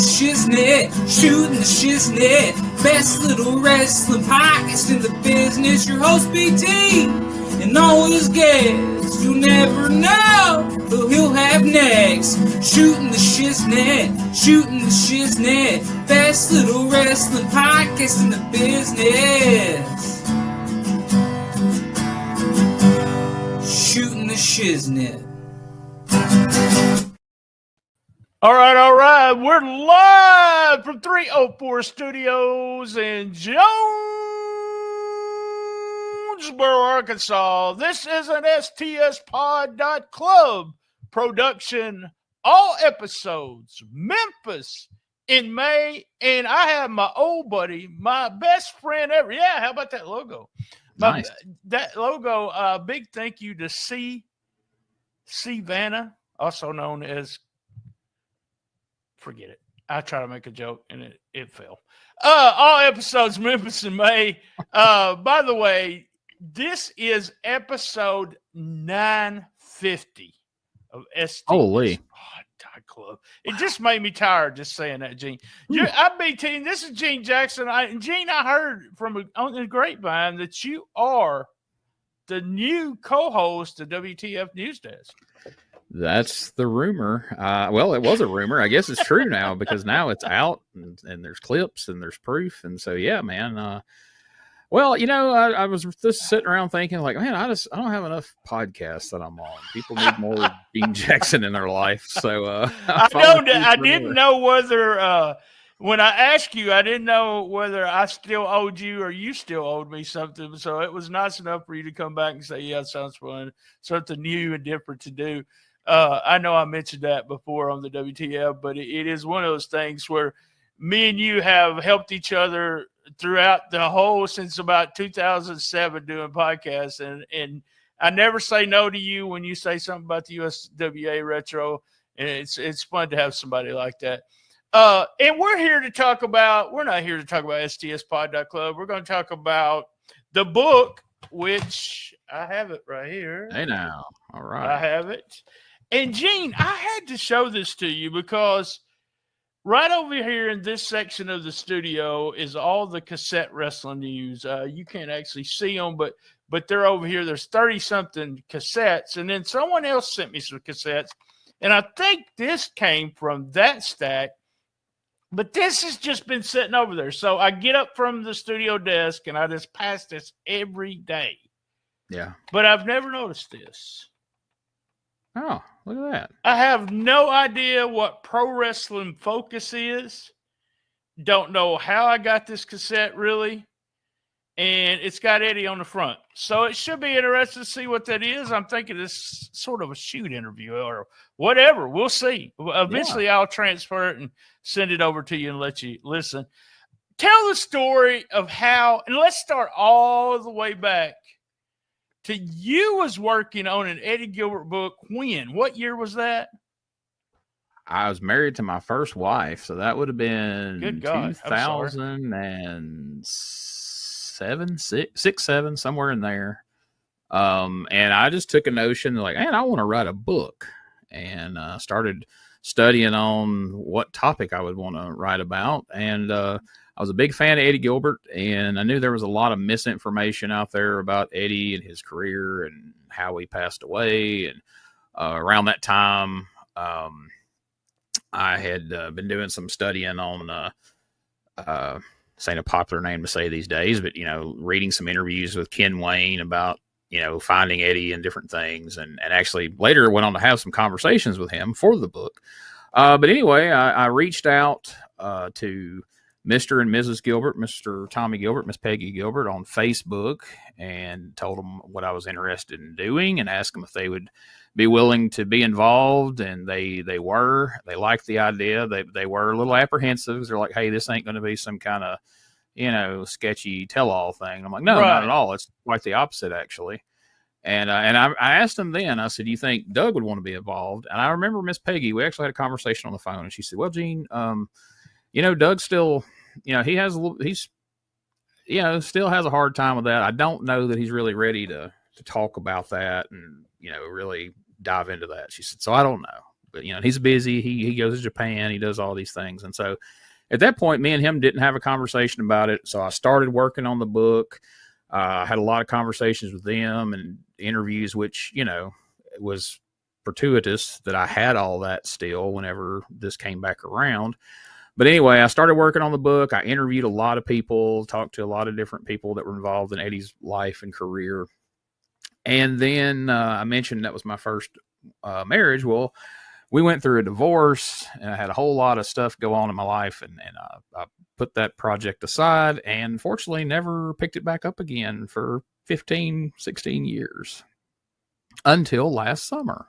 shiznit, shooting the shiznit. Best little wrestling podcast in the business. Your host BT and all his guests. You'll never know who he'll have next. Shooting the shiznit, shooting the shiznit. Best little wrestling podcast in the business. Shooting the shiznit. All right. We're live from 304 Studios in Jonesboro, Arkansas. This is an stspod.club production. All episodes, Memphis in May. And I have my old buddy, my best friend ever. Yeah, how about that logo? Nice. That logo, big thank you to C. Vanna, also known as, forget it. I tried to make a joke and it fell. All episodes, Memphis in May. By the way, this is episode 950 of STS. Holy. Club. It just made me tired just saying that, Gene. I've been telling you, this is Gene Jackson. Gene, I heard from on the grapevine that you are the new co-host of WTF News Desk. That's the rumor. Well, it was a rumor. I guess it's true now because now it's out and there's clips and there's proof. And so, yeah, man. Well, you know, I was just sitting around thinking like, man, I don't have enough podcasts that I'm on. People need more Gene Jackson in their life. So I didn't know whether when I asked you, I didn't know whether I still owed you or you still owed me something. So it was nice enough for you to come back and say, yeah, it sounds fun. Something new and different to do. I know I mentioned that before on the WTF, but it is one of those things where me and you have helped each other throughout the whole since about 2007 doing podcasts. And I never say no to you when you say something about the USWA Retro. And it's fun to have somebody like that. And we're not here to talk about stspod.club. We're going to talk about the book, which I have it right here. Hey now. All right. I have it. And Gene, I had to show this to you because right over here in this section of the studio is all the cassette wrestling news. You can't actually see them, but they're over here. There's 30-something cassettes. And then someone else sent me some cassettes. And I think this came from that stack. But this has just been sitting over there. So I get up from the studio desk and I just pass this every day. Yeah. But I've never noticed this. Oh, look at that. I have no idea what Pro Wrestling Focus is. Don't know how I got this cassette, really. And it's got Eddie on the front. So it should be interesting to see what that is. I'm thinking it's sort of a shoot interview or whatever. We'll see. Eventually, I'll transfer it and send it over to you and let you listen. Tell the story of how, and let's start all the way back to you was working on an Eddie Gilbert book when? What year was that? I was married to my first wife, so that would have been 2007, 6, 7, somewhere in there. And I just took a notion like, man, I want to write a book, and started studying on what topic I would want to write about. And I was a big fan of Eddie Gilbert, and I knew there was a lot of misinformation out there about Eddie and his career and how he passed away. And around that time, I had been doing some studying on, saying a popular name to say these days, but, you know, reading some interviews with Ken Wayne about, you know, finding Eddie and different things. And actually later went on to have some conversations with him for the book. But anyway, I reached out to Mr. and Mrs. Gilbert, Mr. Tommy Gilbert, Miss Peggy Gilbert on Facebook, and told them what I was interested in doing and asked them if they would be willing to be involved. And they liked the idea. They were a little apprehensive. They're like, hey, this ain't going to be some kind of, you know, sketchy tell-all thing. I'm like, no, not at all. It's quite the opposite, actually. And I asked them then, I said, do you think Doug would want to be involved? And I remember Miss Peggy, we actually had a conversation on the phone, and she said, well, Gene, you know, Doug still, you know, he's, you know, still has a hard time with that. I don't know that he's really ready to talk about that and, you know, really dive into that. She said, so I don't know. But, he's busy. He goes to Japan. He does all these things. And so at that point, me and him didn't have a conversation about it. So I started working on the book. I had a lot of conversations with them and interviews, which, it was fortuitous that I had all that still whenever this came back around. But anyway, I started working on the book. I interviewed a lot of people, talked to a lot of different people that were involved in Eddie's life and career. And then I mentioned that was my first marriage. Well, we went through a divorce, and I had a whole lot of stuff go on in my life, and I put that project aside and fortunately never picked it back up again for 15, 16 years until last summer.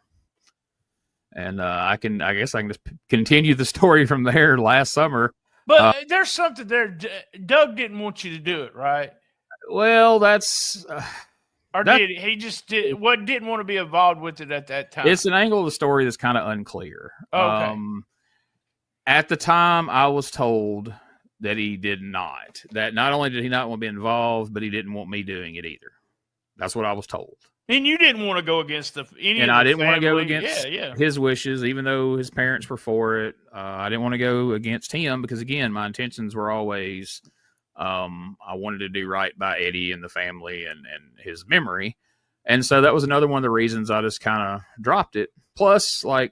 And I guess I can just continue the story from there. Last summer. But there's something there. Doug didn't want you to do it, right? Well, that's... did he just didn't want to be involved with it at that time? It's an angle of the story that's kind of unclear. Okay. At the time, I was told that he did not. That not only did he not want to be involved, but he didn't want me doing it either. That's what I was told. And you didn't want to go against I didn't want to go against his wishes, even though his parents were for it. I didn't want to go against him because, again, my intentions were always I wanted to do right by Eddie and the family and his memory. And so that was another one of the reasons I just kind of dropped it. Plus, I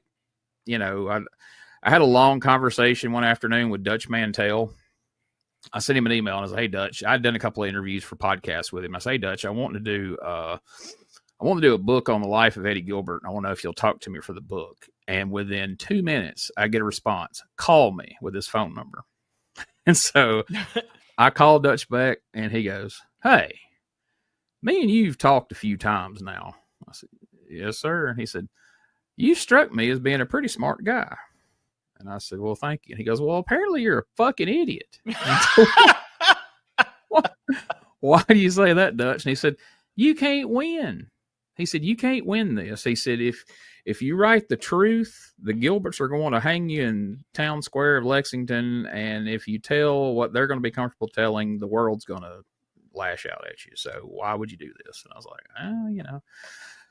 had a long conversation one afternoon with Dutch Mantell. I sent him an email and I was like, hey, Dutch, I'd done a couple of interviews for podcasts with him. I say, hey, Dutch, I want to do a book on the life of Eddie Gilbert. And I want to know if you'll talk to me for the book. And within 2 minutes, I get a response. Call me with his phone number. And so I called Dutch back and he goes, hey, me and you've talked a few times now. I said, yes, sir. And he said, you struck me as being a pretty smart guy. And I said, well, thank you. And he goes, well, apparently you're a fucking idiot. Why do you say that, Dutch? And he said, you can't win. He said, you can't win this. He said, if you write the truth, the Gilberts are going to hang you in town square of Lexington. And if you tell what they're going to be comfortable telling, the world's going to lash out at you. So why would you do this? And I was like,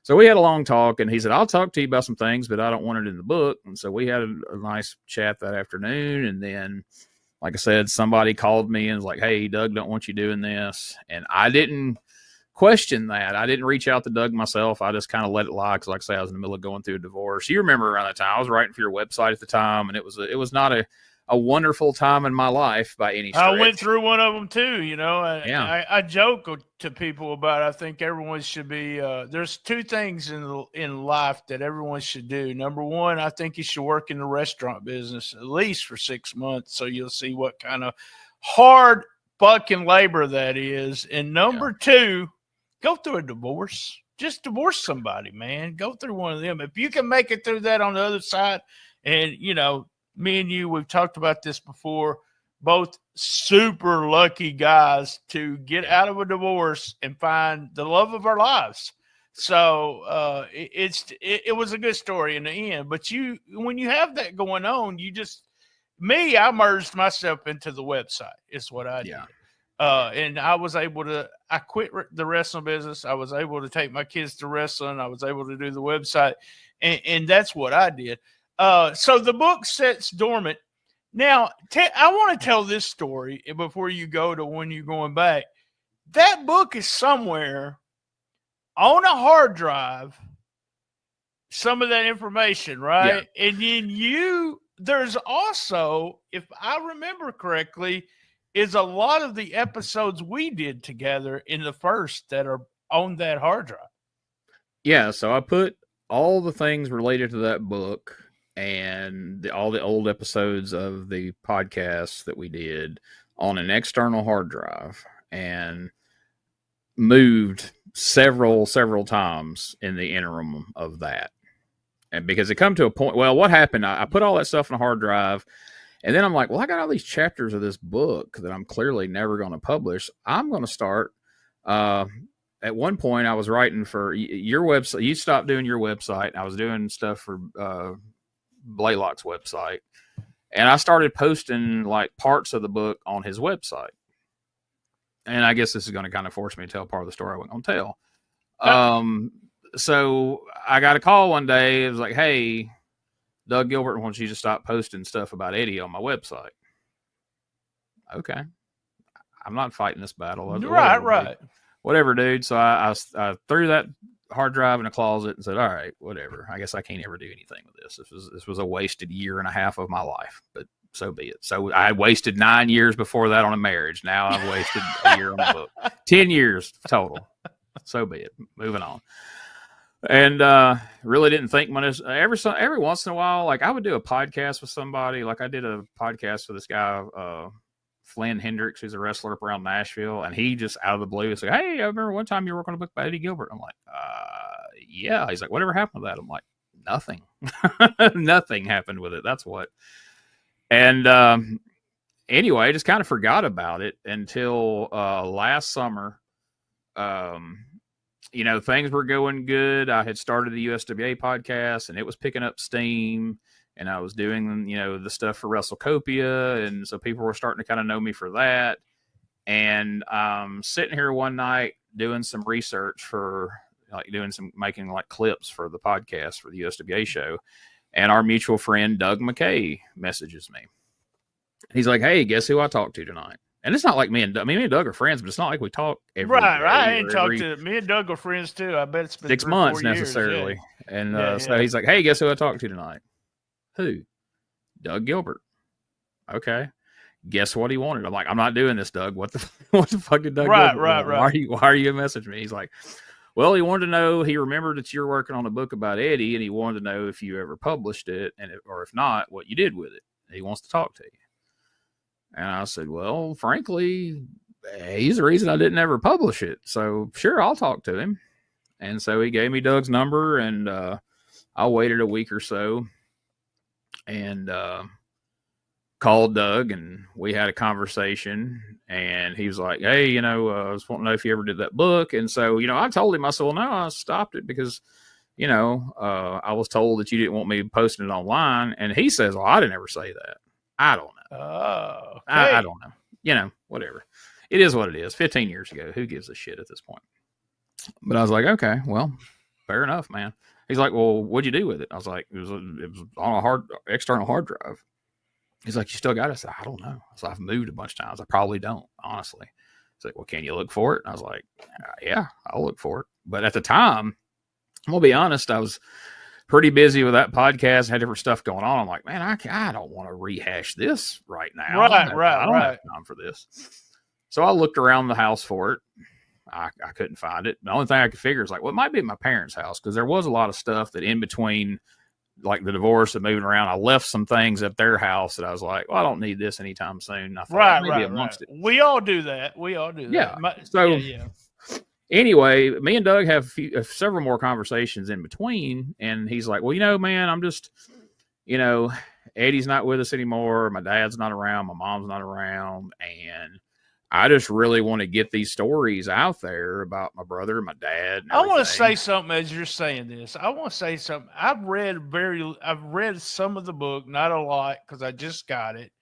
So we had a long talk, and he said, I'll talk to you about some things, but I don't want it in the book. And so we had a nice chat that afternoon. And then, like I said, somebody called me and was like, hey, Doug don't want you doing this. And I didn't question that. I didn't reach out to Doug myself. I just kind of let it lie because, like I say, I was in the middle of going through a divorce. You remember around that time, I was writing for your website at the time, and it was not a wonderful time in my life by any stretch. I went through one of them too, I joke to people about, I think everyone should be, there's two things in life that everyone should do. Number one, I think you should work in the restaurant business at least for 6 months. So you'll see what kind of hard fucking labor that is. And number two, go through a divorce. Just divorce somebody, man. Go through one of them. If you can make it through that on the other side, and me and you, we've talked about this before, both super lucky guys to get out of a divorce and find the love of our lives. So it was a good story in the end. But when you have that going on, I merged myself into the website is what I did. And I was able to, I quit the wrestling business. I was able to take my kids to wrestling. I was able to do the website. And that's what I did. So the book sits dormant. Now, I want to tell this story before you go to when you're going back. That book is somewhere on a hard drive, some of that information, right? Yeah. And then there's also, if I remember correctly, is a lot of the episodes we did together in the first that are on that hard drive. Yeah, so I put all the things related to that book and all the old episodes of the podcast that we did on an external hard drive and moved several times in the interim of that. And because it come to a point, well, what happened, I put all that stuff in a hard drive, and then I'm like, well, I got all these chapters of this book that I'm clearly never going to publish. I'm going to start, at one point I was writing for your website. You stopped doing your website. I was doing stuff for, Blaylock's website, and I started posting like parts of the book on his website. And I guess this is going to kind of force me to tell part of the story I wasn't going to tell. So I got a call one day. It was like, hey, Doug Gilbert wants you to stop posting stuff about Eddie on my website. Okay. I'm not fighting this battle. Whatever, dude. So I threw that hard drive in a closet and said, all right, whatever. I guess I can't ever do anything with this. This was a wasted year and a half of my life, but so be it. So I wasted 9 years before that on a marriage. Now I've wasted a year on a book. 10 years total. So be it. Moving on. And really didn't think much. Every once in a while, like I would do a podcast with somebody. Like I did a podcast with this guy, Flynn Hendricks, who's a wrestler up around Nashville, and he just out of the blue was like, "Hey, I remember one time you were working on a book by Eddie Gilbert." I'm like, "Yeah." He's like, "Whatever happened to that?" I'm like, "Nothing. Nothing happened with it. That's what." And anyway, I just kind of forgot about it until last summer. Things were going good. I had started the USWA podcast, and it was picking up steam. And I was doing, the stuff for WrestleCopia. And so people were starting to kind of know me for that. And I'm sitting here one night doing some research for making clips for the podcast for the USWA show. And our mutual friend, Doug McKay, messages me. He's like, "Hey, guess who I talked to tonight?" And it's not like me and Doug are friends, but it's not like we talk every day. Right. I ain't talked to me and Doug are friends too. I bet it's been 6 months necessarily. Yeah. And so he's like, "Hey, guess who I talked to tonight?" Who? Doug Gilbert. Okay. Guess what he wanted? I'm like, "I'm not doing this, Doug. What the fuck did Doug Gilbert want? Right. Why are you messaging me?" He's like, "Well, he wanted to know, he remembered that you're working on a book about Eddie, and he wanted to know if you ever published it, or if not, what you did with it. He wants to talk to you." And I said, "Well, frankly, he's the reason I didn't ever publish it. So sure, I'll talk to him." And so he gave me Doug's number, and I waited a week or so and called Doug, and we had a conversation, and he was like, "Hey, I was wanting to know if you ever did that book." And so, I told him, I said, "Well, no, I stopped it because, I was told that you didn't want me posting it online." And he says, "Well, I didn't ever say that." I don't know. Oh, okay. I don't know. Whatever. It is what it is. 15 years ago. Who gives a shit at this point? But I was like, okay, well, fair enough, man. He's like, "Well, what'd you do with it?" I was like, it was on a external hard drive. He's like, "You still got it?" I said, "I don't know." So I've moved a bunch of times. I probably don't, honestly. He's like, "Well, can you look for it?" And I was like, "Yeah, I'll look for it." But at the time, I'm going to be honest, I was pretty busy with that podcast, had different stuff going on. I'm like, "Man, I don't want to rehash this right now. I don't have time for this." So I looked around the house for it. I couldn't find it. The only thing I could figure is it might be at my parents' house, because there was a lot of stuff that in between, like the divorce and moving around, I left some things at their house that I was like, "Well, I don't need this anytime soon." I thought maybe amongst it. We all do that. Yeah. Anyway, me and Doug have several more conversations in between, and he's like, "Well, man, I'm just, Eddie's not with us anymore. My dad's not around. My mom's not around. And I just really want to get these stories out there about my brother and my dad. And I want to say something as you're saying this. I want to say something. I've read some of the book, not a lot, because I just got it.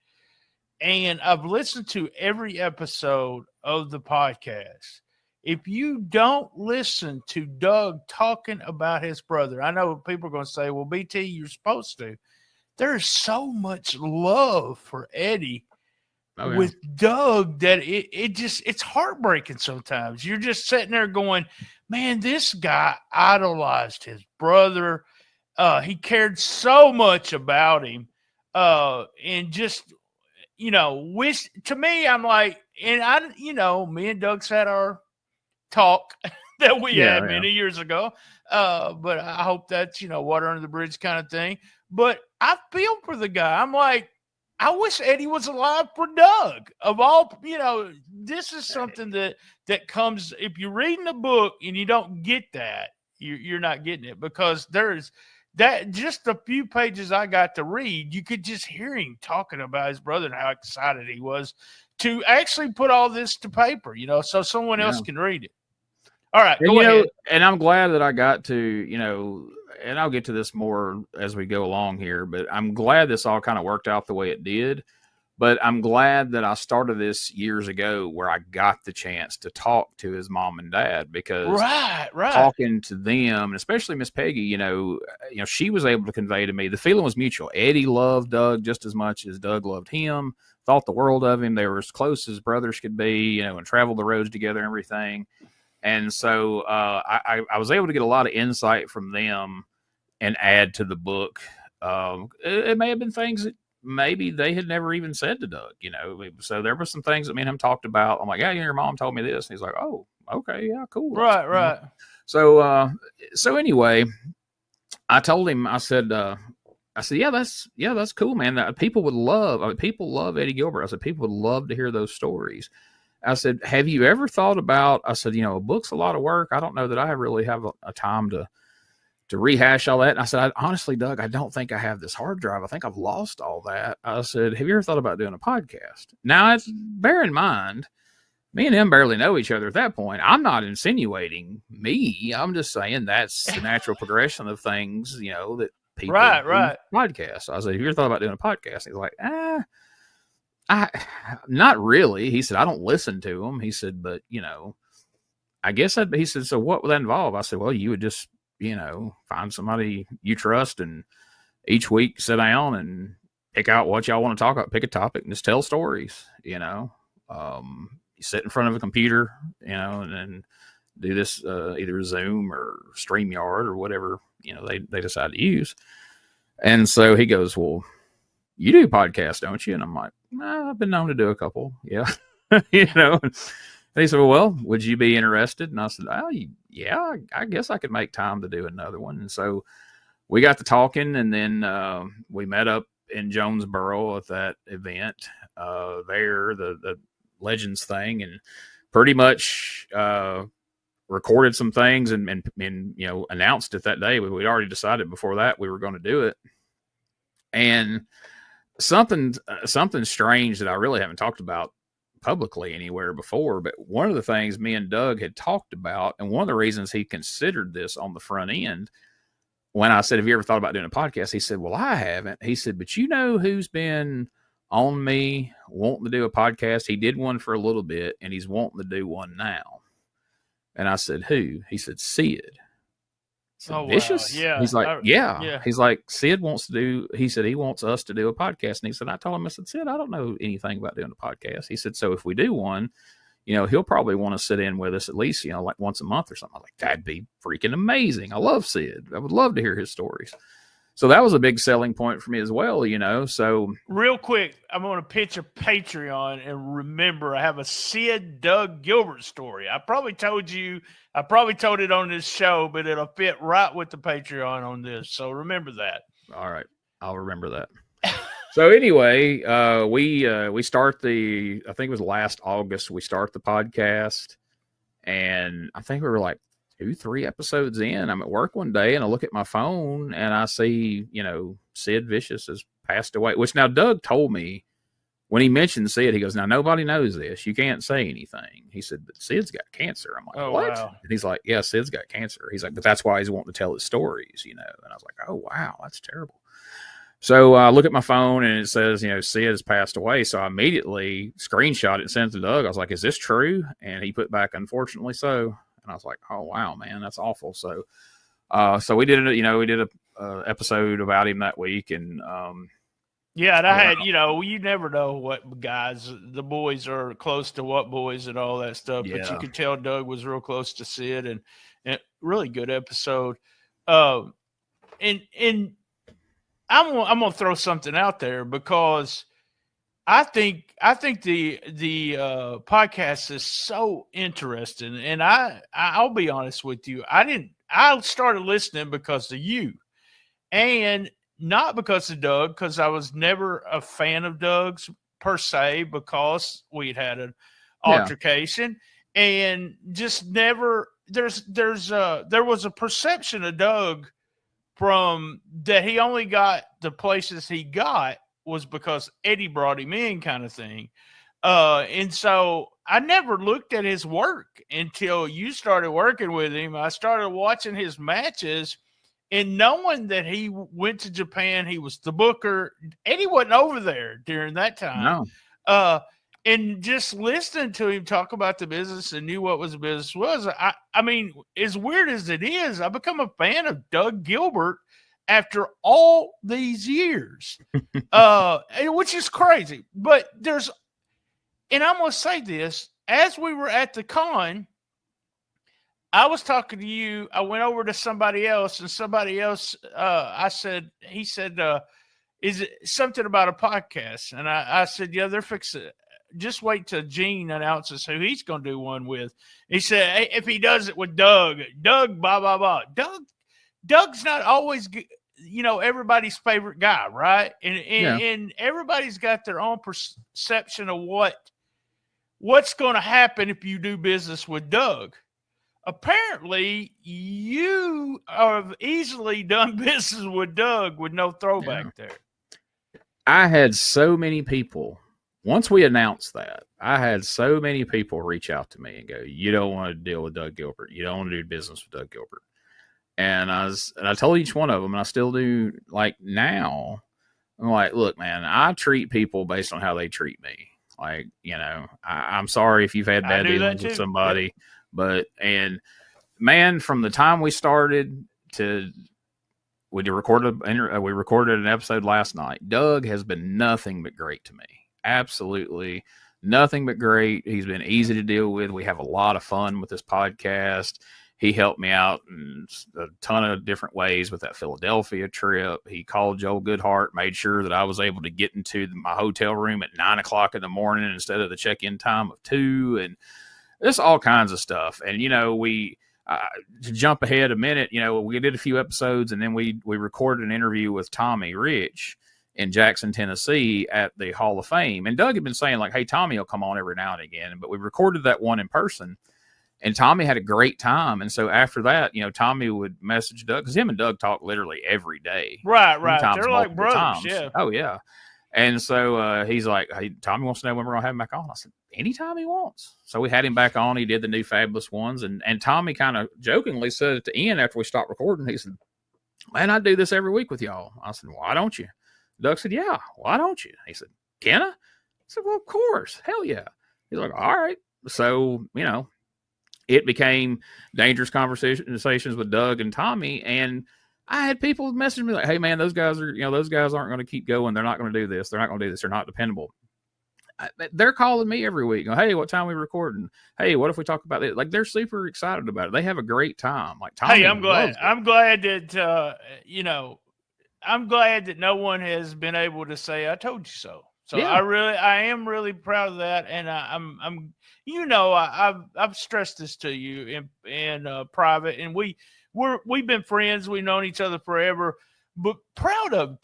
And I've listened to every episode of the podcast. If you don't listen to Doug talking about his brother, I know people are going to say, "Well, BT, you're supposed to." There's so much love for Eddie with Doug that it's heartbreaking sometimes. You're just sitting there going, "Man, this guy idolized his brother. He cared so much about him." And just, wish, to me, I'm like, and me and Doug's had our talk that we had many years ago. But I hope that's, water under the bridge kind of thing. But I feel for the guy. I'm like, I wish Eddie was alive for Doug. Of all, this is something that comes, if you're reading a book and you don't get that, you're not getting it, because there's that, just a few pages I got to read, you could just hear him talking about his brother and how excited he was to actually put all this to paper, so someone else can read it. All right. Go ahead. And I'm glad that I got to, and I'll get to this more as we go along here, but I'm glad this all kind of worked out the way it did. But I'm glad that I started this years ago where I got the chance to talk to his mom and dad, because Right. talking to them, and especially Miss Peggy, she was able to convey to me the feeling was mutual. Eddie loved Doug just as much as Doug loved him, thought the world of him. They were as close as brothers could be, and traveled the roads together and everything. And so I was able to get a lot of insight from them and add to the book. It may have been things that maybe they had never even said to Doug, So there were some things that me and him talked about. I'm like, yeah, your mom told me this. And he's like, oh, okay, yeah, cool. Right. So anyway, I told him, I said, yeah, that's cool, man. People love Eddie Gilbert. I said, people would love to hear those stories. I said, have you ever thought about, I said, a book's a lot of work. I don't know that I really have a time to rehash all that. And I said, honestly, Doug, I don't think I have this hard drive. I think I've lost all that. I said, have you ever thought about doing a podcast? Now, bear in mind, me and him barely know each other at that point. I'm not insinuating me. I'm just saying that's the natural progression of things, that people right. Podcasts. I said, have you ever thought about doing a podcast? He's like, not really. He said, I don't listen to them. He said, but, I guess he said, so what would that involve? I said, well, you would just, find somebody you trust and each week sit down and pick out what y'all want to talk about, pick a topic and just tell stories, you sit in front of a computer, and then do this, either Zoom or StreamYard or whatever, they decide to use. And so he goes, well, you do podcasts, don't you? And I'm like, I've been known to do a couple. Yeah. And he said, well, would you be interested? And I said, oh, yeah, I guess I could make time to do another one. And so we got to talking, and then we met up in Jonesboro at that event there, the Legends thing, and pretty much recorded some things and announced it that day. We'd already decided before that we were going to do it. And something strange that I really haven't talked about publicly anywhere before, but one of the things me and Doug had talked about, and one of the reasons he considered this on the front end, when I said, have you ever thought about doing a podcast? He said, well, I haven't. He said, but who's been on me wanting to do a podcast? He did one for a little bit, and he's wanting to do one now. And I said, who? He said, Sid. So Vicious? Wow. Yeah. He's like, yeah. He's like, Sid wants to do, he said, he wants us to do a podcast. And he said, I told him, I said, Sid, I don't know anything about doing a podcast. He said, so if we do one, he'll probably want to sit in with us at least, like once a month or something. I'm like, that'd be freaking amazing. I love Sid. I would love to hear his stories. So that was a big selling point for me as well, so. Real quick, I'm going to pitch a Patreon, and remember, I have a Sid Doug Gilbert story. I probably told it on this show, but it'll fit right with the Patreon on this. So remember that. All right. I'll remember that. So anyway, we start I think it was last August, we start the podcast, and I think we were like 2-3 episodes in. I'm at work one day and I look at my phone and I see, Sid Vicious has passed away, which now Doug told me when he mentioned Sid, he goes, now nobody knows this. You can't say anything. He said, but Sid's got cancer. I'm like, what? Wow. And he's like, yeah, Sid's got cancer. He's like, but that's why he's wanting to tell his stories, And I was like, oh, wow, that's terrible. So I look at my phone and it says, Sid has passed away. So I immediately screenshot it and sent it to Doug. I was like, is this true? And he put back, unfortunately so. And I was like, oh, wow, man, that's awful. So we did a episode about him that week. And yeah, and I had, you never know what guys, the boys are close to what boys and all that stuff. Yeah. But you could tell Doug was real close to Sid, and really good episode. And I'm gonna throw something out there, because I think the podcast is so interesting, and I'll be honest with you, I started listening because of you, and not because of Doug, because I was never a fan of Doug's per se, because we'd had an altercation, and just never there was a perception of Doug from that he only got the places he got was because Eddie brought him in, kind of thing. And so I never looked at his work until you started working with him. I started watching his matches, And knowing that he went to Japan, he was the booker. Eddie wasn't over there during that time. No. And just listening to him talk about the business and knew what was the business was. I mean, as weird as it is, I become a fan of Doug Gilbert after all these years, which is crazy. But and I'm going to say this, as we were at the con, I was talking to you. I went over to somebody else, and somebody else, he said, is it something about a podcast? And I said, yeah, they're fixing it. Just wait till Gene announces who he's going to do one with. He said, hey, if he does it with Doug, blah, blah, blah. Doug's not always, everybody's favorite guy, right? And everybody's got their own perception of what's going to happen if you do business with Doug. Apparently, you have easily done business with Doug with no throwback there. I had so many people, once we announced that, I had so many people reach out to me and go, you don't want to deal with Doug Gilbert. You don't want to do business with Doug Gilbert. And I told each one of them, and I still do, like, now, I'm like, look, man, I treat people based on how they treat me. Like, I'm sorry if you've had bad dealings with somebody. Yeah. But, and man, from the time we started to we recorded an episode last night, Doug has been nothing but great to me. Absolutely nothing but great. He's been easy to deal with. We have a lot of fun with this podcast. He helped me out in a ton of different ways with that Philadelphia trip. He called Joel Goodhart, made sure that I was able to get into my hotel room at 9:00 in the morning instead of the check-in time of 2:00, and there's all kinds of stuff. And, to jump ahead a minute, we did a few episodes, and then we recorded an interview with Tommy Rich in Jackson, Tennessee at the Hall of Fame. And Doug had been saying, like, hey, Tommy will come on every now and again. But we recorded that one in person, and Tommy had a great time. And so after that, Tommy would message Doug, because him and Doug talk literally every day. Right. They're like brothers, times. Yeah. Oh, yeah. And so he's like, hey, Tommy wants to know when we're going to have him back on. I said, anytime he wants. So we had him back on. He did the new Fabulous Ones. And Tommy kind of jokingly said at the end, after we stopped recording, he said, man, I do this every week with y'all. I said, why don't you? Doug said, yeah, why don't you? He said, can I? I said, well, of course. Hell yeah. He's like, all right. So, it became dangerous conversations with Doug and Tommy. And I had people message me like, hey, man, those guys aren't going to keep going. They're not going to do this. They're not going to do this. They're not dependable. They're calling me every week. Hey, what time are we recording? Hey, what if we talk about this? Like, they're super excited about it. They have a great time. Like, Tommy, hey, I'm glad that, I'm glad that no one has been able to say, I told you so. So yeah. I am really proud of that. And I've stressed this to you in private, and we've been friends. We've known each other forever, but proud of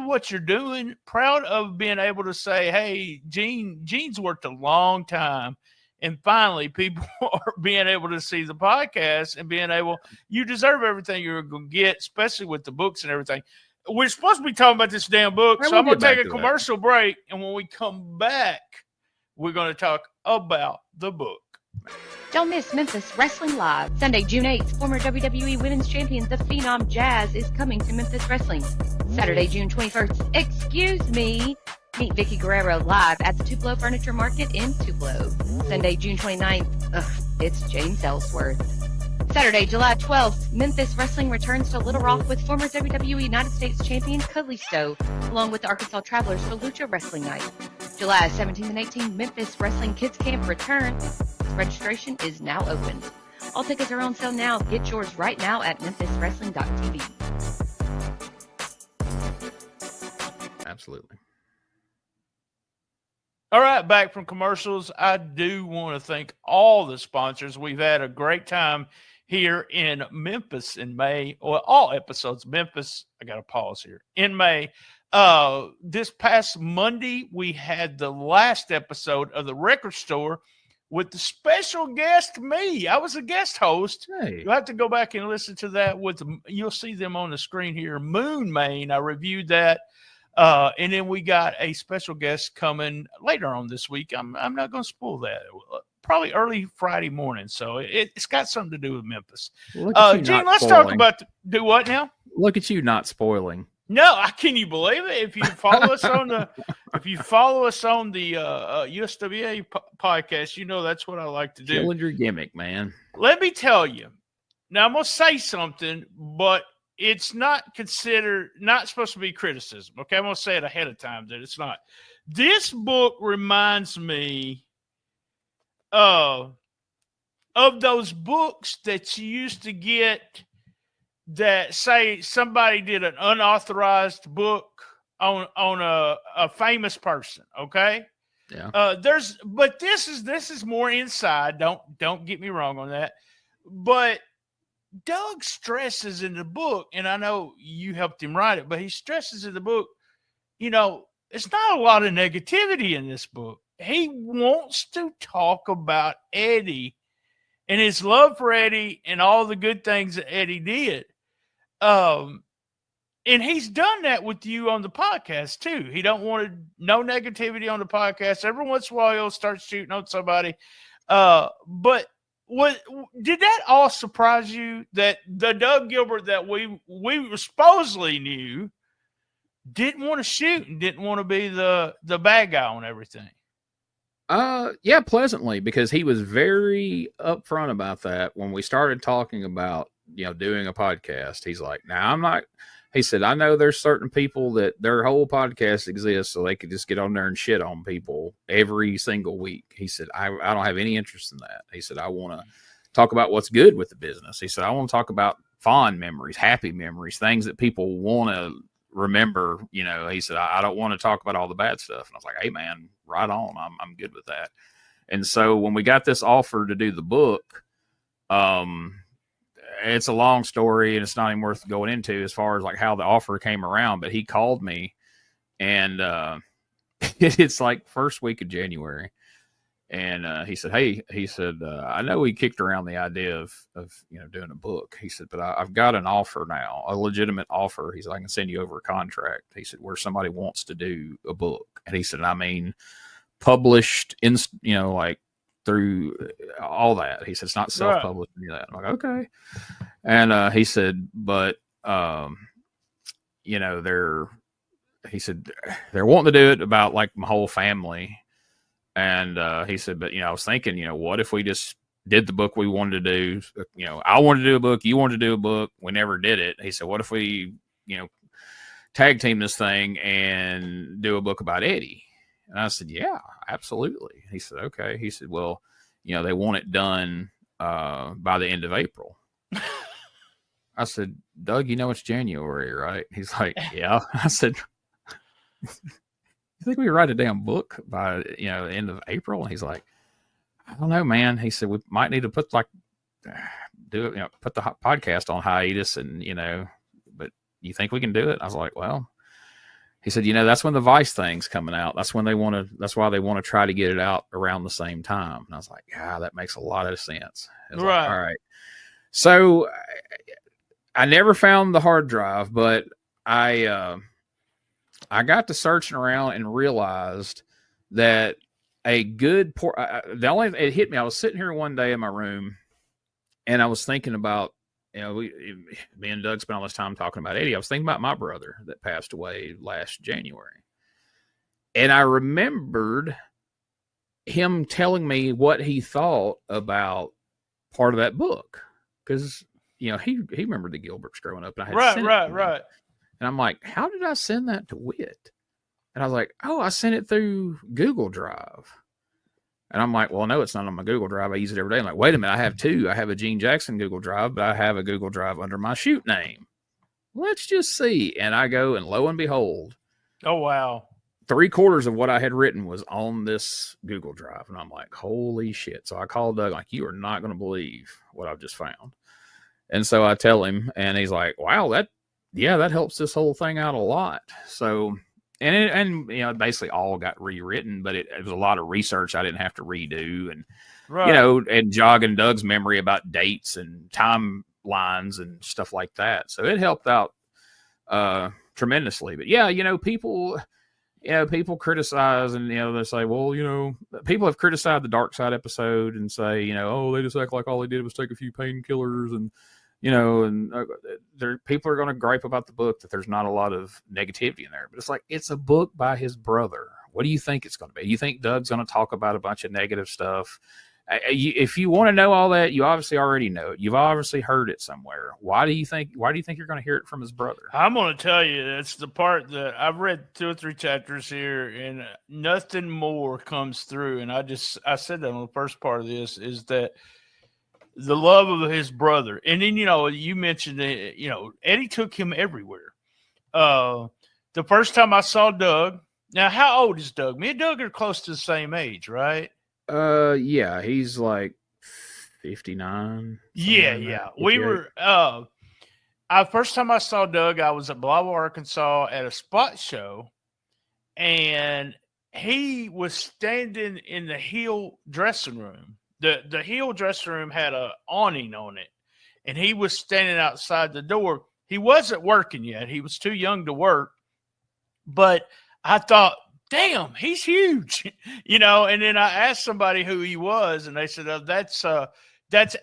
what you're doing, proud of being able to say, hey, Gene's worked a long time. And finally, people are being able to see the podcast and you deserve everything you're going to get, especially with the books and everything. We're supposed to be talking about this damn book, so I'm going to take a commercial break. And when we come back, we're going to talk about the book. Don't miss Memphis Wrestling Live. Sunday, June 8th, former WWE Women's Champion, The Phenom Jazz, is coming to Memphis Wrestling. Saturday, June 21st, meet Vicky Guerrero live at the Tupelo Furniture Market in Tupelo. Sunday, June 29th, it's James Ellsworth. Saturday, July 12th, Memphis Wrestling returns to Little Rock with former WWE United States Champion Kalisto, along with the Arkansas Travelers for Lucha Wrestling Night. July 17th and 18th, Memphis Wrestling Kids Camp returns. Registration is now open. All tickets are on sale now. Get yours right now at memphiswrestling.tv. Absolutely. All right, back from commercials. I do want to thank all the sponsors. We've had a great time here in Memphis in May, or all episodes Memphis. I got to pause here. In May, this past Monday, we had the last episode of The Record Store with the special guest, me. I was a guest host. Hey. You'll have to go back and listen to that. You'll see them on the screen here. Moon Main, I reviewed that. And then we got a special guest coming later on this week. I'm not going to spoil that. Probably early Friday morning. So it's got something to do with Memphis. Gene, let's talk about do what now? Look at you not spoiling. No, can you believe it? If you follow us on the USWA podcast, you know that's what I like to do. Killing your gimmick, man. Let me tell you. Now I'm gonna say something, but it's not supposed to be criticism. Okay, I'm gonna say it ahead of time that it's not. This book reminds me of those books that you used to get that say somebody did an unauthorized book on a famous person. Okay. Yeah. But this is more inside. Don't get me wrong on that. But Doug stresses in the book, and I know you helped him write it, but he stresses in the book, it's not a lot of negativity in this book. He wants to talk about Eddie and his love for Eddie and all the good things that Eddie did. And he's done that with you on the podcast too. He don't want no negativity on the podcast. Every once in a while he'll start shooting on somebody. But did that all surprise you that the Doug Gilbert that we supposedly knew didn't want to shoot and didn't want to be the bad guy on everything? Yeah, pleasantly, because he was very upfront about that when we started talking about, doing a podcast. He's like, now I'm not, he said, I know there's certain people that their whole podcast exists so they could just get on there and shit on people every single week. He said, I don't have any interest in that. He said, I want to talk about what's good with the business. He said, I want to talk about fond memories, happy memories, things that people want to remember. He said, I don't want to talk about all the bad stuff. And I was like, hey man, right on. I'm good with that. And so when we got this offer to do the book, it's a long story and it's not even worth going into as far as like how the offer came around, but he called me and, it's like first week of January. And, he said, hey, I know we kicked around the idea of doing a book. He said, but I've got an offer now, a legitimate offer. He said, I can send you over a contract. He said, where somebody wants to do a book. And he said, I mean, published in, like through all that. He said, it's not self-published. Right. That. I'm like, okay. And, he said, but, he said, they're wanting to do it about like my whole family. And he said, but, I was thinking, what if we just did the book we wanted to do? I wanted to do a book. You wanted to do a book. We never did it. He said, what if we, tag team this thing and do a book about Eddie? And I said, yeah, absolutely. He said, okay. He said, well, they want it done by the end of April. I said, Doug, it's January, right? He's like, yeah. I said, you think we could write a damn book by, the end of April? And he's like, I don't know, man. He said, we might need to put put the podcast on hiatus and, but you think we can do it? I was like, well, he said, that's when the Vice thing's coming out. That's when that's why they want to try to get it out around the same time. And I was like, yeah, that makes a lot of sense. Right. Like, all right. So I never found the hard drive, but I got to searching around and realized that a good it hit me. I was sitting here one day in my room and I was thinking about, me and Doug spent all this time talking about Eddie. I was thinking about my brother that passed away last January. And I remembered him telling me what he thought about part of that book. Because, he remembered the Gilberts growing up. And I had right. And I'm like, how did I send that to Whit? And I was like, oh, I sent it through Google Drive. And I'm like, well, no, it's not on my Google Drive. I use it every day. I'm like, wait a minute, I have two. I have a Gene Jackson Google Drive, but I have a Google Drive under my shoot name. Let's just see. And I go, and lo and behold. Oh, wow. 3/4 of what I had written was on this Google Drive. And I'm like, holy shit. So I called Doug, like, you are not going to believe what I've just found. And so I tell him, and he's like, wow, that helps this whole thing out a lot. So, and basically all got rewritten, but it was a lot of research I didn't have to redo. And, and jogging Doug's memory about dates and timelines and stuff like that. So it helped out tremendously. But yeah, people criticize and, they say, well, people have criticized the Dark Side episode and say, oh, they just act like all they did was take a few painkillers and, and people are going to gripe about the book that there's not a lot of negativity in there, but it's like, it's a book by his brother. What do you think it's going to be? You think Doug's going to talk about a bunch of negative stuff? If you want to know all that, you obviously already know it. You've obviously heard it somewhere. Why do you think you're going to hear it from his brother? I'm going to tell you, that's the part that I've read 2 or 3 chapters here, and nothing more comes through. And I said that on the first part of this, is that the love of his brother. And then, you mentioned that, Eddie took him everywhere. The first time I saw Doug, now how old is Doug? Me and Doug are close to the same age, right? Yeah, he's like 59. Yeah. We were, first time I saw Doug, I was at Blythe, Arkansas at a spot show, and he was standing in the heel dressing room. The heel dressing room had an awning on it, and he was standing outside the door. He wasn't working yet. He was too young to work, but I thought, damn, he's huge, and then I asked somebody who he was, and they said, that's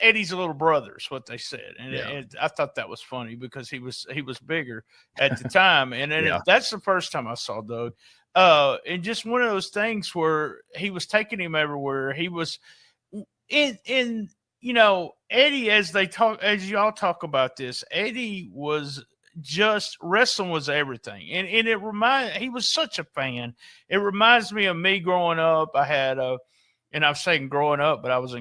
Eddie's little brother, is what they said. And I thought that was funny because he was bigger at the time. And then that's the first time I saw Doug. And just one of those things where he was taking him everywhere. He was in Eddie, as y'all talk about this, Eddie was just, wrestling was everything. And he was such a fan. It reminds me of me growing up. I had and I'm saying growing up, but I was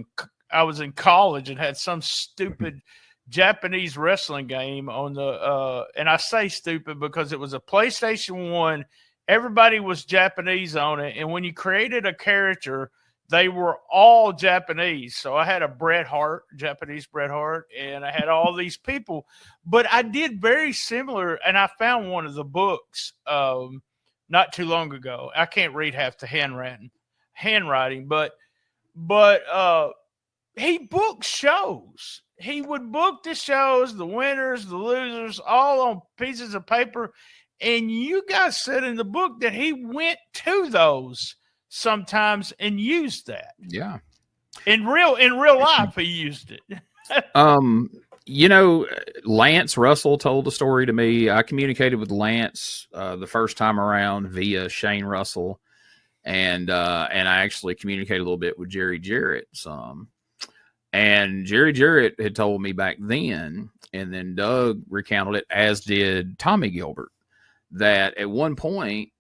in college and had some stupid Japanese wrestling game on the and I say stupid because it was a PlayStation 1. Everybody was Japanese on it, and when you created a character, they were all Japanese. So I had a Japanese Bret Hart, and I had all these people. But I did very similar, and I found one of the books not too long ago. I can't read half the handwriting, but he booked shows. He would book the shows, the winners, the losers, all on pieces of paper. And you guys said in the book that he went to those sometimes and used that. Yeah. In real life, he used it. Lance Russell told the story to me. I communicated with Lance the first time around via Shane Russell, and I actually communicated a little bit with Jerry Jarrett some. And Jerry Jarrett had told me back then, and then Doug recounted it, as did Tommy Gilbert, that at one point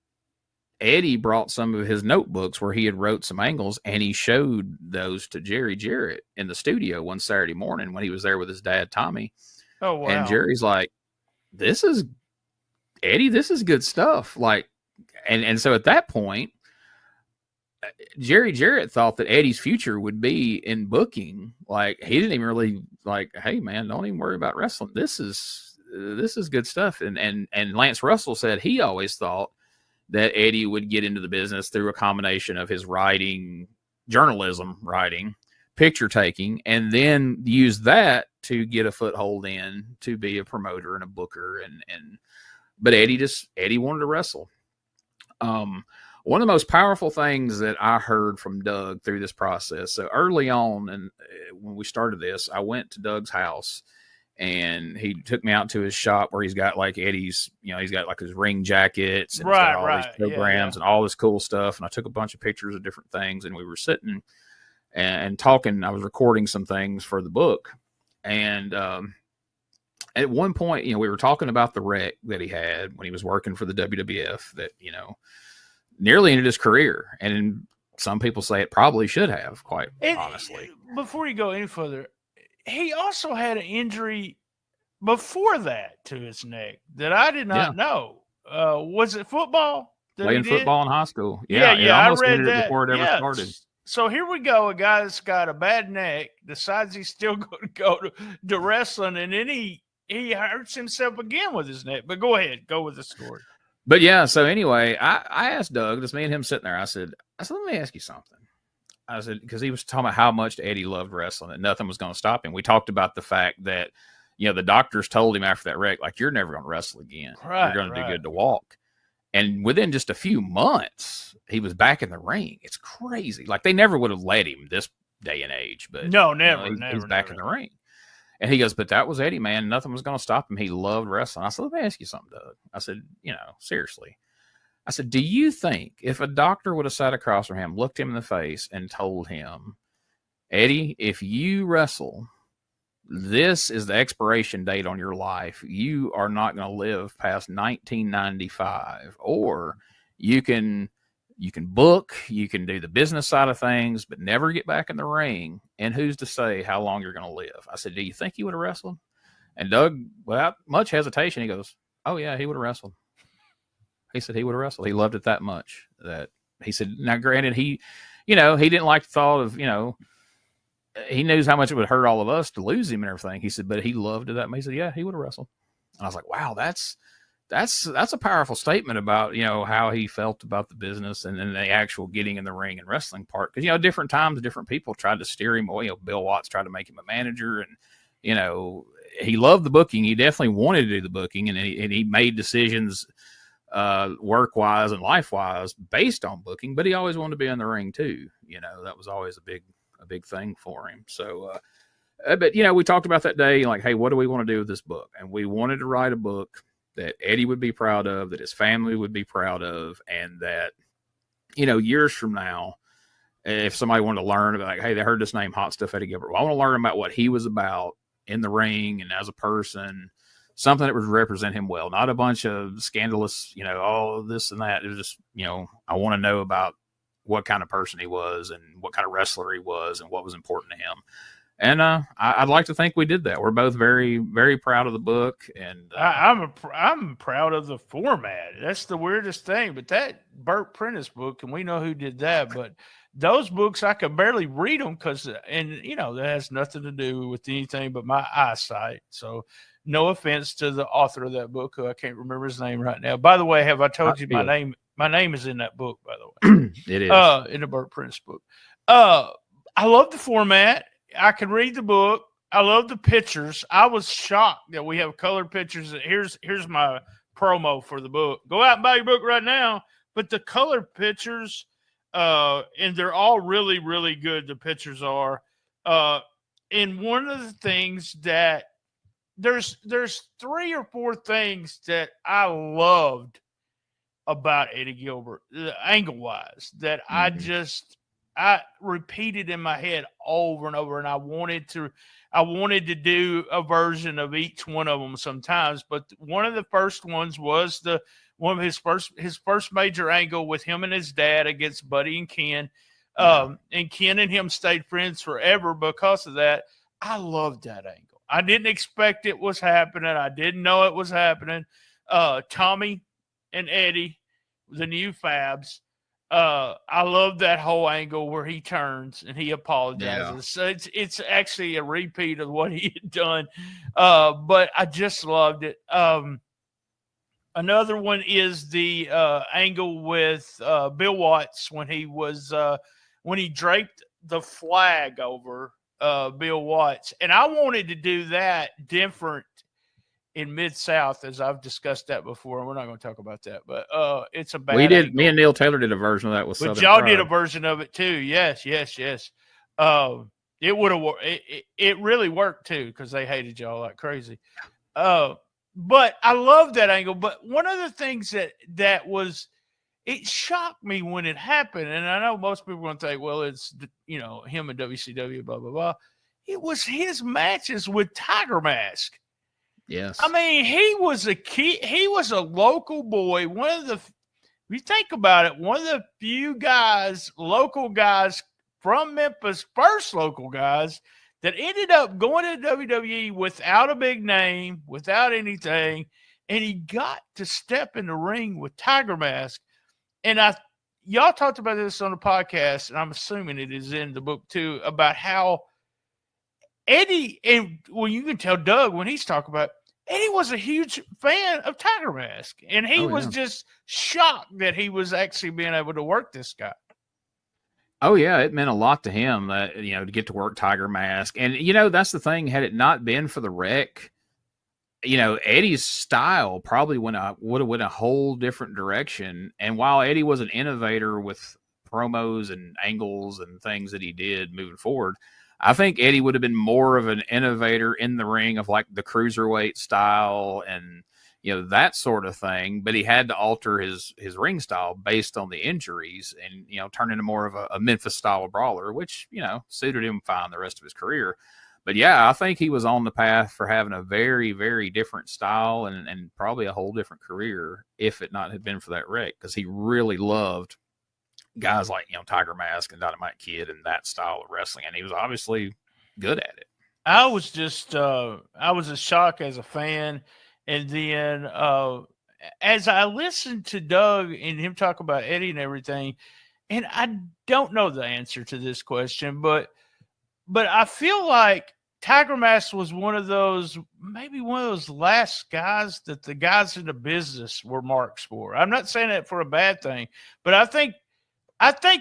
Eddie brought some of his notebooks where he had wrote some angles, and he showed those to Jerry Jarrett in the studio one Saturday morning when he was there with his dad, Tommy. Oh, wow. And Jerry's like, this is good stuff. Like, and so at that point, Jerry Jarrett thought that Eddie's future would be in booking. Like, he didn't even really like, hey man, don't even worry about wrestling. This is good stuff. And Lance Russell said he always thought that Eddie would get into the business through a combination of his writing, journalism writing, picture taking, and then use that to get a foothold in to be a promoter and a booker. But Eddie wanted to wrestle. One of the most powerful things that I heard from Doug through this process. So early on, and when we started this, I went to Doug's house, and he took me out to his shop where he's got like Eddie's, he's got like his ring jackets and all these programs and all this cool stuff. And I took a bunch of pictures of different things, and we were sitting and talking. I was recording some things for the book. And at one point, we were talking about the wreck that he had when he was working for the WWF that, nearly ended his career. And some people say it probably should have, quite honestly. Before you go any further, he also had an injury before that to his neck that I did not know. Was it football? Playing football in high school. Yeah, I read that before it ever started. So here we go. A guy that's got a bad neck decides he's still going to go to wrestling, and then he hurts himself again with his neck. But go ahead. Go with the story. But yeah, so anyway, I asked Doug, just me and him sitting there, I said, let me ask you something. I said, because he was talking about how much Eddie loved wrestling and nothing was going to stop him. We talked about the fact that, the doctors told him after that wreck, like, you're never going to wrestle again. Right, you're going to do good to walk. And within just a few months, he was back in the ring. It's crazy. Like, they never would have let him this day and age. But no, never. He's back in the ring. And he goes, but that was Eddie, man. Nothing was going to stop him. He loved wrestling. I said, let me ask you something, Doug. I said, seriously. I said, do you think if a doctor would have sat across from him, looked him in the face, and told him, Eddie, if you wrestle, this is the expiration date on your life. You are not going to live past 1995, or you can book, you can do the business side of things, but never get back in the ring. And who's to say how long you're going to live? I said, do you think he would have wrestled? And Doug, without much hesitation, he goes, oh yeah, he would have wrestled. He said he would have wrestled. He loved it that much that he said, now granted, he didn't like the thought of, he knows how much it would hurt all of us to lose him and everything. He said, but he loved it that much. He said, yeah, he would have wrestled. And I was like, wow, that's a powerful statement about, how he felt about the business and then the actual getting in the ring and wrestling part. Because, different times, different people tried to steer him away. Bill Watts tried to make him a manager, and, he loved the booking. He definitely wanted to do the booking, and he made decisions work-wise and life-wise based on booking, but he always wanted to be in the ring too. That was always a big thing for him. So, but we talked about that day, like, hey, what do we want to do with this book? And we wanted to write a book that Eddie would be proud of, that his family would be proud of, and that, years from now, if somebody wanted to learn about, like, hey, they heard this name, Hot Stuff Eddie Gilbert. Well, I want to learn about what he was about in the ring and as a person, something that would represent him well, not a bunch of scandalous, all this and that. It was just, I want to know about what kind of person he was and what kind of wrestler he was and what was important to him. And I'd like to think we did that. We're both very, very proud of the book, and I'm proud of the format. That's the weirdest thing. But that Burt Prentice book, and we know who did that, but those books I could barely read them because, that has nothing to do with anything but my eyesight. So, no offense to the author of that book, who I can't remember his name right now. By the way, have I told you my name? My name is in that book, by the way. It is in the Burt Prentice book. I love the format. I can read the book. I love the pictures. I was shocked that we have colored pictures. Here's my promo for the book. Go out and buy your book right now. But the colored pictures, and they're all really, really good. The pictures are. And one of the things that there's 3 or 4 things that I loved about Eddie Gilbert, angle wise, that I repeated in my head over and over, and I wanted to do a version of each one of them sometimes. But one of the first ones was one of his first major angle with him and his dad against Buddy and Ken. And Ken and him stayed friends forever because of that. I loved that angle. I didn't expect it was happening. I didn't know it was happening. Tommy and Eddie, the new Fabs. I love that whole angle where he turns and he apologizes. Yeah. So it's actually a repeat of what he had done. But I just loved it. Another one is the angle with Bill Watts when he draped the flag over Bill Watts. And I wanted to do that different in Mid-South, as I've discussed that before, and we're not going to talk about that, but it's a bad angle. Me and Neil Taylor did a version of that with Southern But y'all Pride. did a version of it too. Yes. It would have worked. It really worked too, because they hated y'all like crazy. But I love that angle. But one of the things that was, it shocked me when it happened, and I know most people are going to think, well, it's, him and WCW, blah, blah, blah. It was his matches with Tiger Mask. Yes. I mean, he was a kid. He was a local boy. If you think about it, one of the few local guys from Memphis, first local guys that ended up going to WWE without a big name, without anything. And he got to step in the ring with Tiger Mask. And y'all talked about this on the podcast, and I'm assuming it is in the book too, about how Eddie, and you can tell Doug when he's talking about, Eddie was a huge fan of Tiger Mask, and he was just shocked that he was actually being able to work this guy. Oh yeah, it meant a lot to him that to get to work Tiger Mask, and that's the thing. Had it not been for the wreck, Eddie's style probably would have went a whole different direction. And while Eddie was an innovator with promos and angles and things that he did moving forward, I think Eddie would have been more of an innovator in the ring of like the cruiserweight style and, you know, that sort of thing. But he had to alter his ring style based on the injuries and, you know, turn into more of a Memphis style brawler, which, you know, suited him fine the rest of his career. But yeah, I think he was on the path for having a very, very different style and probably a whole different career if it not had been for that wreck, because he really loved guys like, you know, Tiger Mask and Dynamite Kid and that style of wrestling, and he was obviously good at it. I was just I was a shock as a fan, and then as I listened to Doug and him talk about Eddie and everything, and I don't know the answer to this question, but I feel like Tiger Mask was maybe one of those last guys that the guys in the business were marks for. I'm not saying that for a bad thing, but I think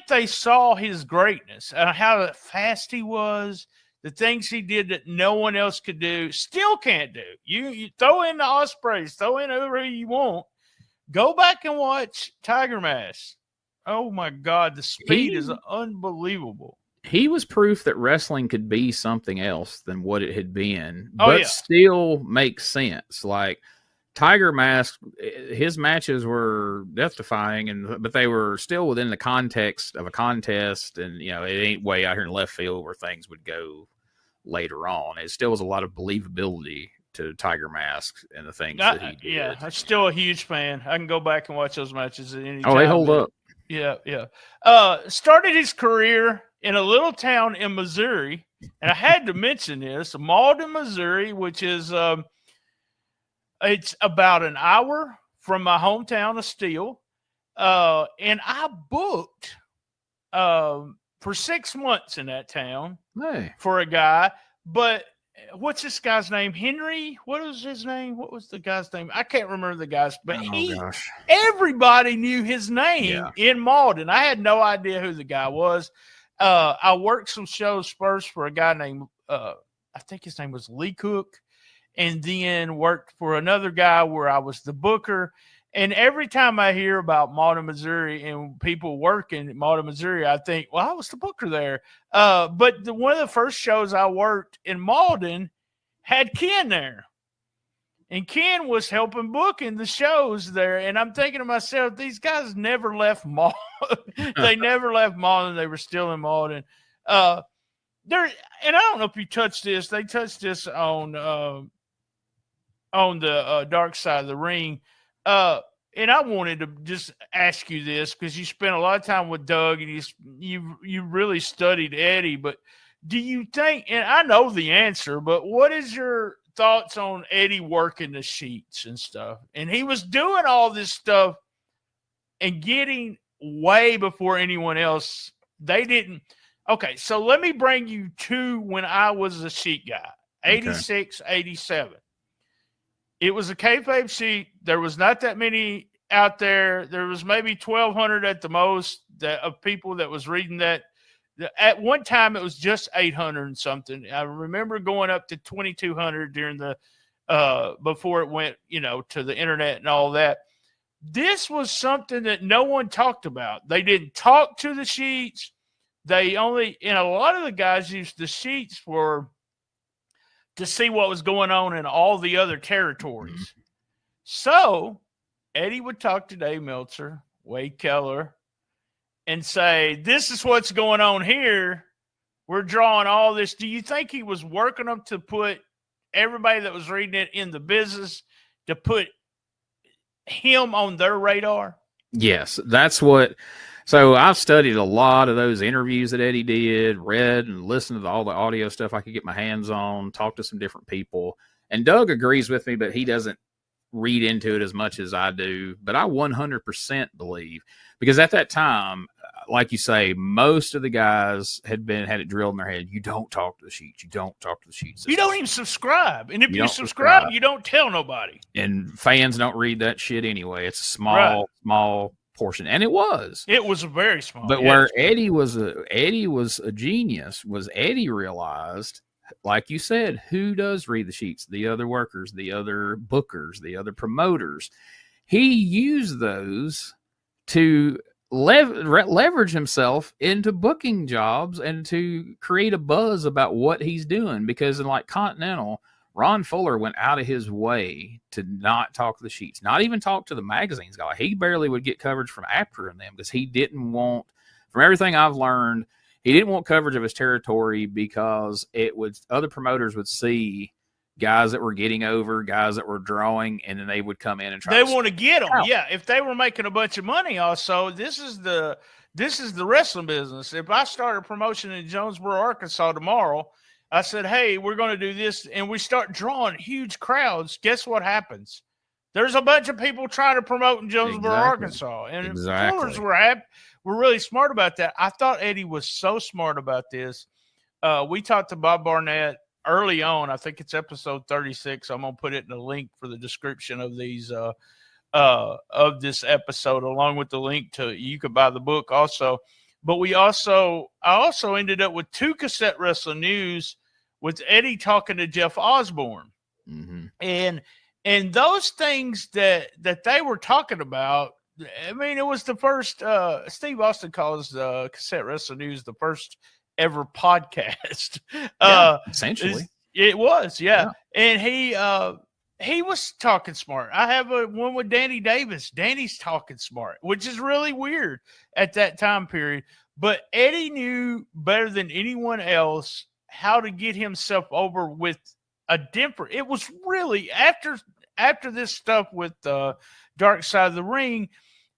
they saw his greatness and how fast he was, the things he did that no one else could do, still can't do. You throw in the Ospreys, throw in whoever you want. Go back and watch Tiger Mask. Oh my God, the speed is unbelievable. He was proof that wrestling could be something else than what it had been, but still makes sense. Like Tiger Mask, his matches were death-defying, but they were still within the context of a contest, and you know it ain't way out here in left field where things would go later on. It still was a lot of believability to Tiger Mask and the things that he did. Yeah, I'm still a huge fan. I can go back and watch those matches at any time. Oh, they hold up. Yeah. Started his career in a little town in Missouri, and I had to mention this, Malden, Missouri, which is it's about an hour from my hometown of Steele, and I booked for 6 months in that town for a guy. But what's this guy's name? Henry? What was his name? What was the guy's name? I can't remember the guy's, but everybody knew his name in Malden. I had no idea who the guy was. I worked some shows first for a guy named, I think his name was Lee Cook, and then worked for another guy where I was the booker. And every time I hear about Malden, Missouri, and people working in Malden, Missouri, I think, well, I was the booker there. But one of the first shows I worked in Malden had Ken there. And Ken was helping booking the shows there. And I'm thinking to myself, these guys never left Malden. They never left Malden. They were still in Malden. And I don't know if you touched this. They touched this on the Dark Side of the Ring. And I wanted to just ask you this because you spent a lot of time with Doug and you really studied Eddie. But do you think, and I know the answer, but what is your thoughts on Eddie working the sheets and stuff? And he was doing all this stuff and getting way before anyone else. They didn't. Okay, so let me bring you to when I was a sheet guy, 86, 87. It was a kayfabe sheet. There was not that many out there. There was maybe 1,200 at the most of people that was reading that. At one time, it was just 800 and something. I remember going up to 2,200 during the before it went, to the internet and all that. This was something that no one talked about. They didn't talk to the sheets. And a lot of the guys used the sheets to see what was going on in all the other territories. Mm-hmm. So Eddie would talk to Dave Meltzer, Wade Keller, and say, this is what's going on here. We're drawing all this. Do you think he was working them to put everybody that was reading it in the business to put him on their radar? Yes, that's what. So I've studied a lot of those interviews that Eddie did, read and listened to all the audio stuff I could get my hands on, talked to some different people. And Doug agrees with me, but he doesn't read into it as much as I do. But I 100% believe, because at that time, like you say, most of the guys had it drilled in their head. You don't talk to the sheets. You don't talk to the sheets. You don't even subscribe. And if you subscribe, you don't tell nobody. And fans don't read that shit anyway. It's a small portion. And it was very small. But where Eddie was a genius was Eddie realized, like you said, who does read the sheets? The other workers, the other bookers, the other promoters. He used those to leverage himself into booking jobs and to create a buzz about what he's doing. Because in like Continental, Ron Fuller went out of his way to not talk to the sheets, not even talk to the magazines guy. He barely would get coverage from Apter and them because he didn't want, from everything I've learned, he didn't want coverage of his territory because other promoters would see guys that were getting over, guys that were drawing, and then they would come in and try. They want to get them, yeah. If they were making a bunch of money, also, this is the wrestling business. If I start a promotion in Jonesboro, Arkansas tomorrow, I said, "Hey, we're going to do this," and we start drawing huge crowds. Guess what happens? There's a bunch of people trying to promote in Jonesboro, Arkansas, and Fullers were really smart about that. I thought Eddie was so smart about this. We talked to Bob Barnett early on. I think it's episode 36. I'm gonna put it in the link for the description of these of this episode, along with the link to you could buy the book also. But I also ended up with 2 cassette wrestling news with Eddie talking to Jeff Osborne, and those things that they were talking about. I mean, it was the first. Steve Austin calls cassette wrestling news the first ever podcast. Essentially, it was, yeah. And he was talking smart. I have one with Danny Davis. Danny's talking smart, which is really weird at that time period. But Eddie knew better than anyone else how to get himself over with a different. It was really after this stuff with Dark Side of the Ring,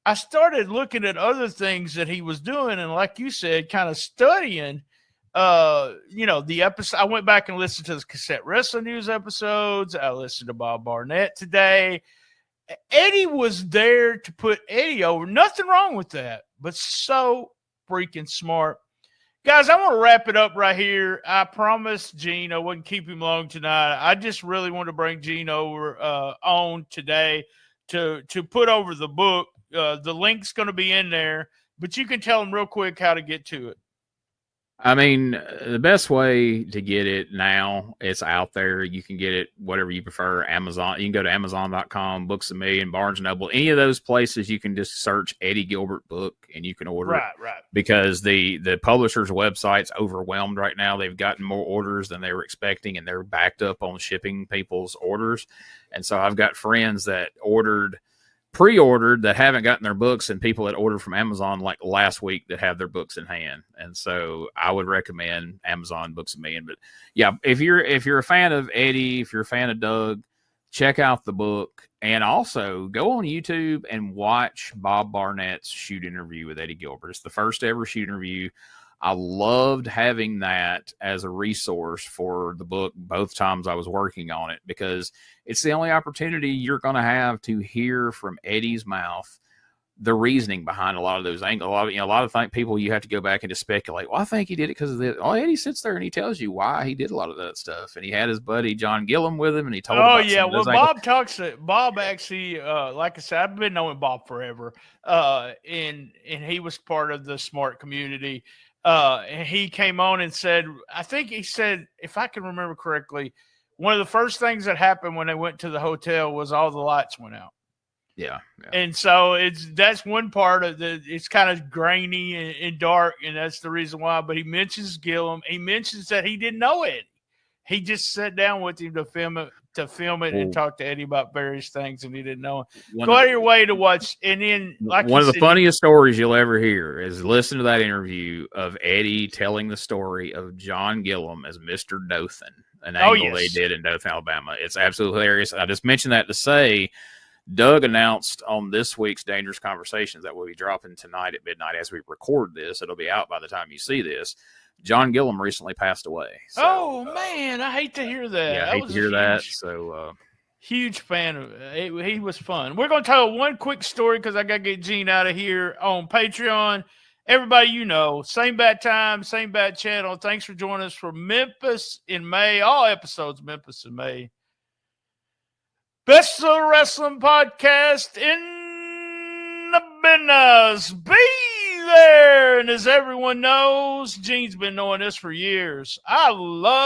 I started looking at other things that he was doing, and like you said, kind of studying. The episode. I went back and listened to the cassette wrestling news episodes. I listened to Bob Barnett today. Eddie was there to put Eddie over. Nothing wrong with that, but so freaking smart. Guys, I want to wrap it up right here. I promised Gene I wouldn't keep him long tonight. I just really want to bring Gene over on today to put over the book. The link's going to be in there, but you can tell him real quick how to get to it. I mean, the best way to get it now, it's out there. You can get it whatever you prefer. Amazon. You can go to Amazon.com, Books a Million, Barnes & Noble. Any of those places, you can just search Eddie Gilbert book and you can order it. Right. Because the publisher's website's overwhelmed right now. They've gotten more orders than they were expecting, and they're backed up on shipping people's orders. And so I've got friends that pre-ordered that haven't gotten their books, and people that ordered from Amazon like last week that have their books in hand. And so I would recommend Amazon Books a Million. But yeah, if you're a fan of Eddie, if you're a fan of Doug, check out the book, and also go on YouTube and watch Bob Barnett's shoot interview with Eddie Gilbert. It's the first ever shoot interview. I loved having that as a resource for the book both times I was working on it, because it's the only opportunity you're going to have to hear from Eddie's mouth the reasoning behind a lot of those angles. A lot of people you have to go back and just speculate. Well, I think he did it because of this. Oh, Eddie sits there and he tells you why he did a lot of that stuff, and he had his buddy John Gillum with him, and he told. Oh yeah, well Bob actually, like I said, I've been knowing Bob forever, and he was part of the Smart community. And he came on and said, I think he said, if I can remember correctly, one of the first things that happened when they went to the hotel was all the lights went out. Yeah. And so that's one part of it's kind of grainy and dark, and that's the reason why. But he mentions Gillum. He mentions that he didn't know Eddie. He just sat down with him to film it and talk to Eddie about various things, and he didn't know him. Go out of your way to watch. And then, one of the funniest stories you'll ever hear is listen to that interview of Eddie telling the story of John Gillum as Mr. Dothan, an angle they did in Dothan, Alabama. It's absolutely hilarious. I just mentioned that to say, Doug announced on this week's Dangerous Conversations that we'll be dropping tonight at midnight as we record this. It'll be out by the time you see this. John Gillum recently passed away. So, man, I hate to hear that. Yeah, I hate to hear that. So, huge fan of it. He was fun. We're going to tell one quick story because I got to get Gene out of here on Patreon. Everybody, same bat time, same bat channel. Thanks for joining us for Memphis in May. All episodes Memphis in May. Best of Wrestling Podcast in the business. Be there. And as everyone knows, Gene's been knowing this for years. I love